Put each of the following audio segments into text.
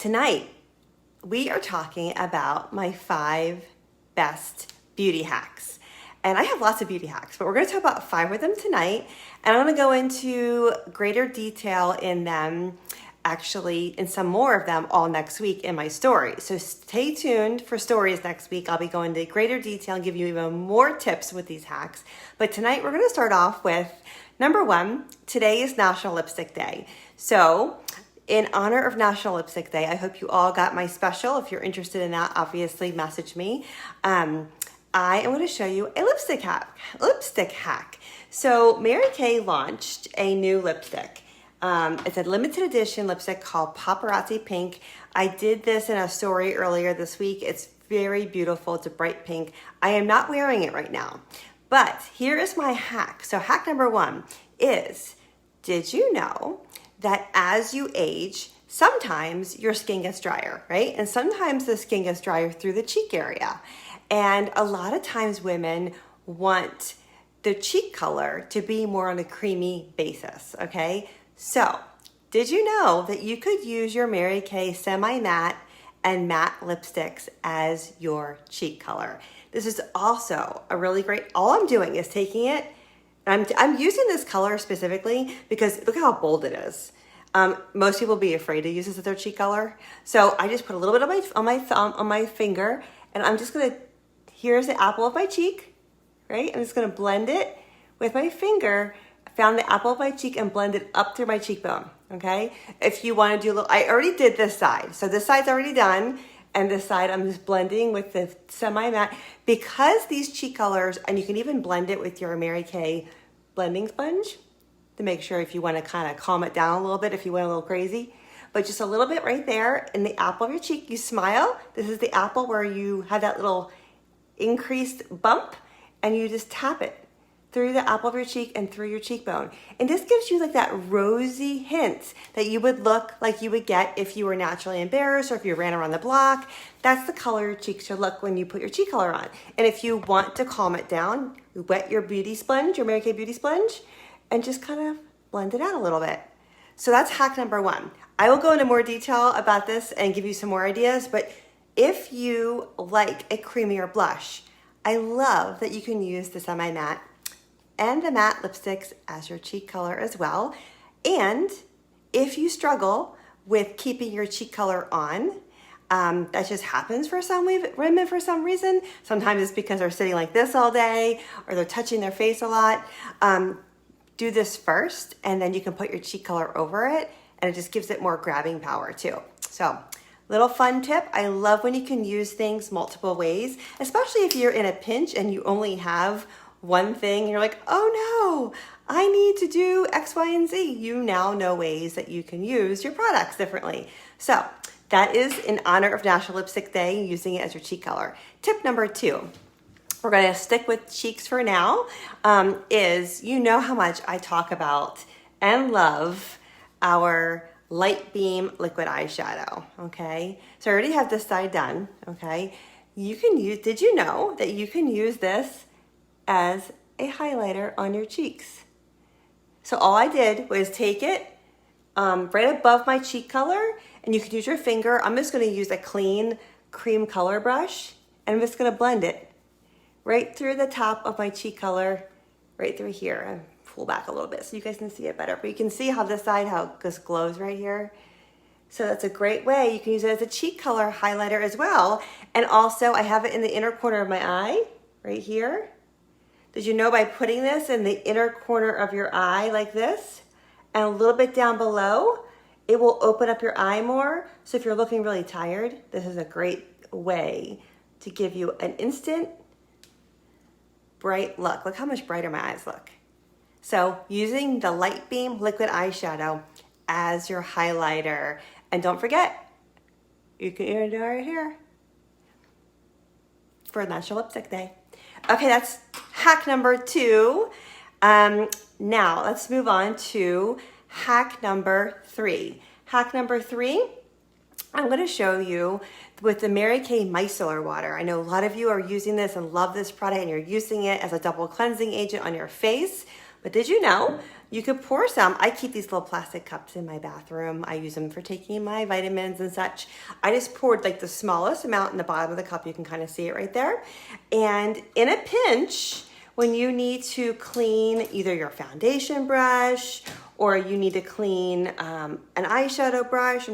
Tonight, we are talking about my 5 best beauty hacks. And I have lots of beauty hacks, but we're going to talk about 5 of them tonight. And I'm going to go into greater detail in them, actually, in some more of them all next week in my story. So stay tuned for stories next week. I'll be going into greater detail and give you even more tips with these hacks. But tonight, we're going to start off with number 1. Today is National Lipstick Day. So in honor of National Lipstick Day, I hope you all got my special. If you're interested in that, obviously message me. I am going to show you a lipstick hack. So Mary Kay launched a new lipstick. It's a limited edition lipstick called Paparazzi Pink. I did this in a story earlier this week. It's very beautiful. It's a bright pink. I am not wearing it right now, but here is my hack. So hack number 1 is, did you know that as you age, sometimes your skin gets drier, right? And sometimes the skin gets drier through the cheek area. And a lot of times women want the cheek color to be more on a creamy basis, okay? So, did you know that you could use your Mary Kay semi-matte and matte lipsticks as your cheek color? This is also a really great, all I'm doing is taking it, I'm using this color specifically because look how bold it is. Most people be afraid to use this as their cheek color. So I just put a little bit on my finger, and I'm just gonna, here's the apple of my cheek, right? I'm just gonna blend it with my finger, found the apple of my cheek and blend it up through my cheekbone, okay? If you wanna do a little, I already did this side. So this side's already done, and this side I'm just blending with the semi-matte. Because these cheek colors, and you can even blend it with your Mary Kay blending sponge to make sure if you wanna kinda calm it down a little bit, if you went a little crazy. But just a little bit right there in the apple of your cheek. You smile. This is the apple where you have that little increased bump, and you just tap it through the apple of your cheek and through your cheekbone. And this gives you like that rosy hint that you would look like you would get if you were naturally embarrassed or if you ran around the block. That's the color your cheeks should look when you put your cheek color on. And if you want to calm it down, you wet your beauty sponge, your Mary Kay beauty sponge, and just kind of blend it out a little bit. So that's hack number 1. I will go into more detail about this and give you some more ideas, but if you like a creamier blush, I love that you can use the semi-matte and the matte lipsticks as your cheek color as well. And if you struggle with keeping your cheek color on, that just happens for some women for some reason. Sometimes it's because they're sitting like this all day or they're touching their face a lot. Do this first, and then you can put your cheek color over it, and it just gives it more grabbing power too. So, little fun tip. I love when you can use things multiple ways, especially if you're in a pinch and you only have one thing and you're like, oh no, I need to do X, Y, and Z. You now know ways that you can use your products differently. So that is in honor of National Lipstick Day, using it as your cheek color. Tip number 2, we're gonna stick with cheeks for now, is you know how much I talk about and love our Light Beam liquid eyeshadow, okay? So I already have this side done, okay? You can use, did you know that you can use this as a highlighter on your cheeks? So all I did was take it right above my cheek color, and you can use your finger. I'm just gonna use a clean cream color brush, and I'm just gonna blend it right through the top of my cheek color, right through here. And pull back a little bit so you guys can see it better. But you can see how this side, how it just glows right here. So that's a great way. You can use it as a cheek color highlighter as well. And also I have it in the inner corner of my eye, right here. Did you know by putting this in the inner corner of your eye like this, and a little bit down below, it will open up your eye more. So if you're looking really tired, this is a great way to give you an instant bright look. Look how much brighter my eyes look. So using the Light Beam liquid eyeshadow as your highlighter. And don't forget, you can even do it right here for National Lipstick Day. Okay, that's hack number 2. Now let's move on to hack number 3. Hack number 3, I'm gonna show you with the Mary Kay micellar water. I know a lot of you are using this and love this product, and you're using it as a double cleansing agent on your face. But did you know You could pour some. I keep these little plastic cups in my bathroom. I use them for taking my vitamins and such. I just poured like the smallest amount in the bottom of the cup. You can kind of see it right there. And in a pinch, when you need to clean either your foundation brush or you need to clean an eyeshadow brush,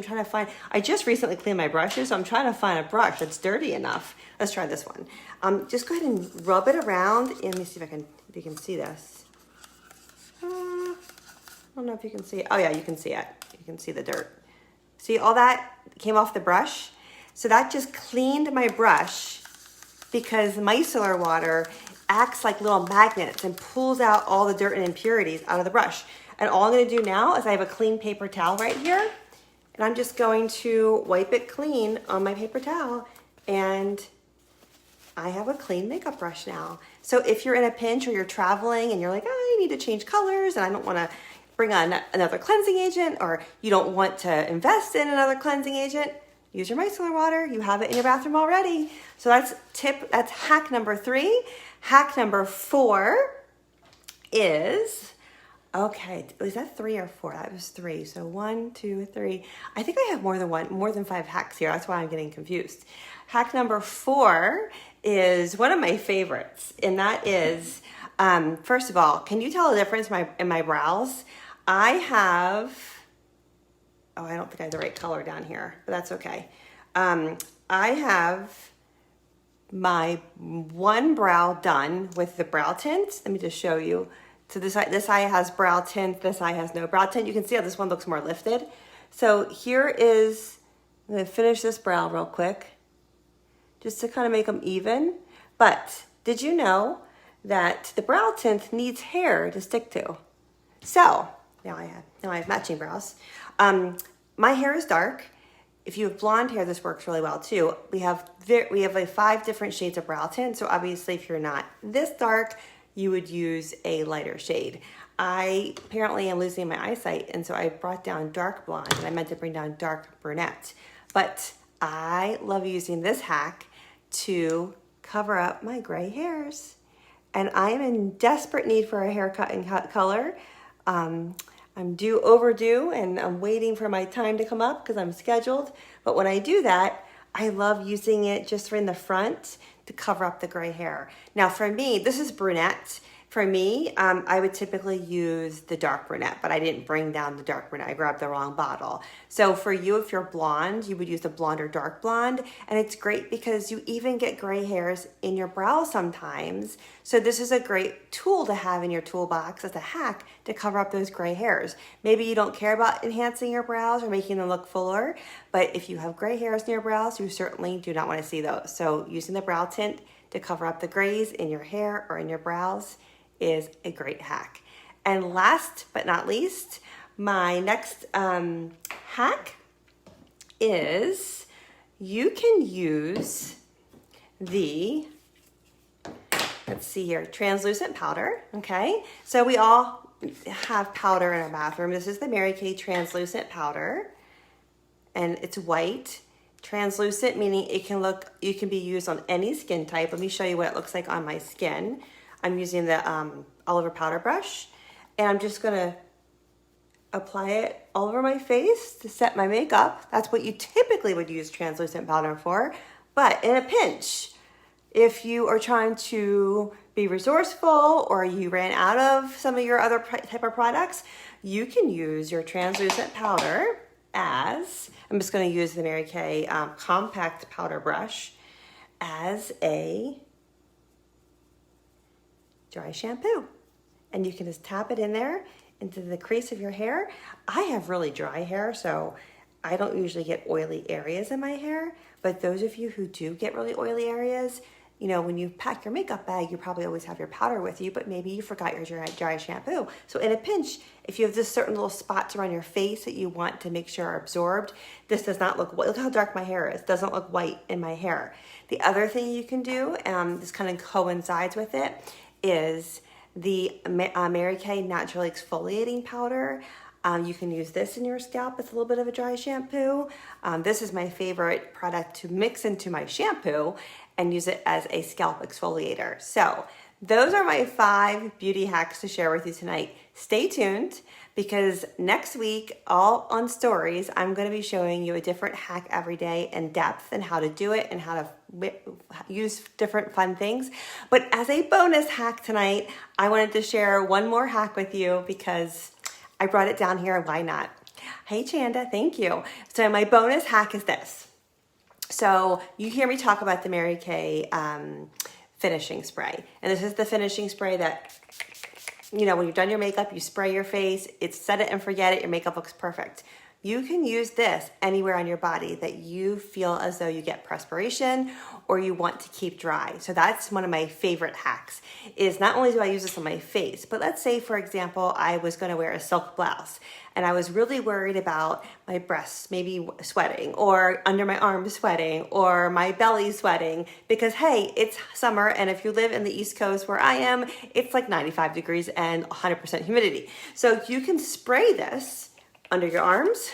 I just recently cleaned my brushes, so I'm trying to find a brush that's dirty enough. Let's try this one. Just go ahead and rub it around. And let me see if you can see this. I don't know if you can see it. Oh yeah, you can see it. You can see the dirt. See all that came off the brush? So that just cleaned my brush because micellar water acts like little magnets and pulls out all the dirt and impurities out of the brush. And all I'm gonna do now is I have a clean paper towel right here, and I'm just going to wipe it clean on my paper towel, and I have a clean makeup brush now. So if you're in a pinch or you're traveling and you're like, oh, I need to change colors and I don't wanna bring on another cleansing agent, or you don't want to invest in another cleansing agent, use your micellar water. You have it in your bathroom already. So that's hack number 3. Hack number 4 is, okay, was that 3 or 4? That was 3. So 1, 2, 3. I think I have more than 5 hacks here. That's why I'm getting confused. Hack number 4 is one of my favorites, and that is, first of all, can you tell the difference in my brows? I have, oh, I don't think I have the right color down here, but that's okay. I have my one brow done with the brow tint. Let me just show you. So this eye has brow tint, this eye has no brow tint. You can see how this one looks more lifted. So here is, I'm gonna finish this brow real quick, just to kind of make them even. But did you know that the brow tint needs hair to stick to? So, now I have matching brows. My hair is dark. If you have blonde hair, this works really well too. We have like 5 different shades of brow tint. So obviously if you're not this dark, you would use a lighter shade. I apparently am losing my eyesight, and so I brought down dark blonde, and I meant to bring down dark brunette. But I love using this hack to cover up my gray hairs. And I am in desperate need for a haircut and color. I'm overdue, and I'm waiting for my time to come up because I'm scheduled. But when I do that, I love using it just in the front to cover up the gray hair. Now for me, this is brunette. For me, I would typically use the dark brunette, but I didn't bring down the dark brunette. I grabbed the wrong bottle. So for you, if you're blonde, you would use the blonde or dark blonde. And it's great because you even get gray hairs in your brows sometimes. So this is a great tool to have in your toolbox as a hack to cover up those gray hairs. Maybe you don't care about enhancing your brows or making them look fuller, but if you have gray hairs in your brows, you certainly do not want to see those. So using the brow tint to cover up the grays in your hair or in your brows is a great hack. And last but not least, my next hack is you can use the, let's see here, translucent powder, okay? So we all have powder in our bathroom. This is the Mary Kay translucent powder, and it's white. Translucent meaning it can be used on any skin type. Let me show you what it looks like on my skin. I'm using the Oliver powder brush, and I'm just gonna apply it all over my face to set my makeup. That's what you typically would use translucent powder for. But in a pinch, if you are trying to be resourceful or you ran out of some of your other type of products, you can use your translucent powder as, I'm just gonna use the Mary Kay compact powder brush as a dry shampoo. And you can just tap it in there into the crease of your hair. I have really dry hair, so I don't usually get oily areas in my hair, but those of you who do get really oily areas, you know, when you pack your makeup bag, you probably always have your powder with you, but maybe you forgot your dry shampoo. So in a pinch, if you have just certain little spots around your face that you want to make sure are absorbed, this does not look white. Look how dark my hair is. It doesn't look white in my hair. The other thing you can do, this kind of coincides with it, is the Mary Kay Naturally Exfoliating Powder. You can use this in your scalp with a little bit of a dry shampoo. This is my favorite product to mix into my shampoo and use it as a scalp exfoliator. So those are my 5 beauty hacks to share with you tonight. stay tuned because next week, all on stories, I'm going to be showing you a different hack every day in depth and how to do it and how to use different fun things. But as a bonus hack tonight, I wanted to share one more hack with you because I brought it down here. Why not? Hey, Chanda, thank you. So my bonus hack is this. So you hear me talk about the Mary Kay finishing spray. And this is the finishing spray that, you know, when you've done your makeup, you spray your face, it's set it and forget it, your makeup looks perfect. You can use this anywhere on your body that you feel as though you get perspiration or you want to keep dry. So that's one of my favorite hacks, is not only do I use this on my face, but let's say, for example, I was gonna wear a silk blouse and I was really worried about my breasts maybe sweating or under my arms sweating or my belly sweating because, hey, it's summer, and if you live in the East Coast where I am, it's like 95 degrees and 100% humidity. So you can spray this under your arms,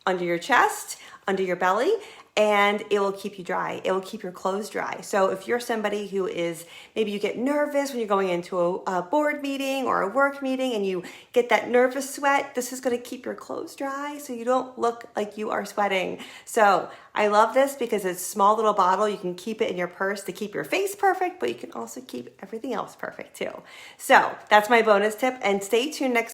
under your chest, under your belly, and it will keep you dry. It will keep your clothes dry. So if you're somebody who is, maybe you get nervous when you're going into a board meeting or a work meeting and you get that nervous sweat, this is gonna keep your clothes dry so you don't look like you are sweating. So I love this because it's a small little bottle. You can keep it in your purse to keep your face perfect, but you can also keep everything else perfect too. So that's my bonus tip, and stay tuned next